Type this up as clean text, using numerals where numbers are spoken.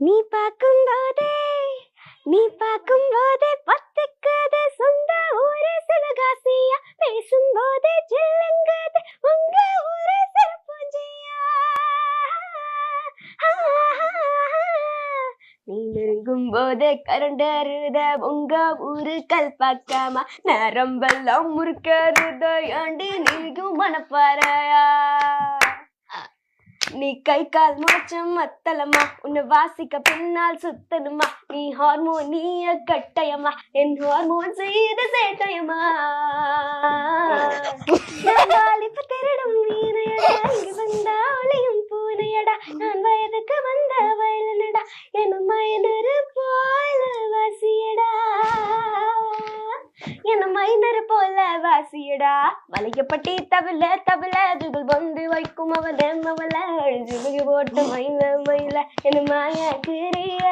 நீ பார்க்கும்போதே பத்துக்குது சொந்த ஊரே சிவகாசியா பேசும்போதே சில்லுங்குது உங்க ஊரே சிறப்புஞ்சியா நீ நெருங்கும் போதே கரண்டருத உங்க ஊரு கல்பாக்காமா நரம்பெல்லாம் முறுக்கருத ஆண்டி நீயும் மனப்பாறையா நீ கை கால் மோச்சம் மத்தலமா உன்னை வாசிக்க பின்னால் சுத்தணுமா நீ ஹார்மோனிய கட்டயமா என் ஹார்மோன் செய்த சேட்டயமா இப்ப திருடும் வீணையடா இங்கு வந்தா ஒளியும் பூனையடா நான் வயதுக்கு வந்த வயலனடா என் மைனரு போல வாசியடா என் மைனர் போல வாசியடா வளைக்கப்பட்டி தவில துகள் வந்து வைக்கும் அவல அழிஞ்சு போட்டு மயில என்ன மாயா கிரிய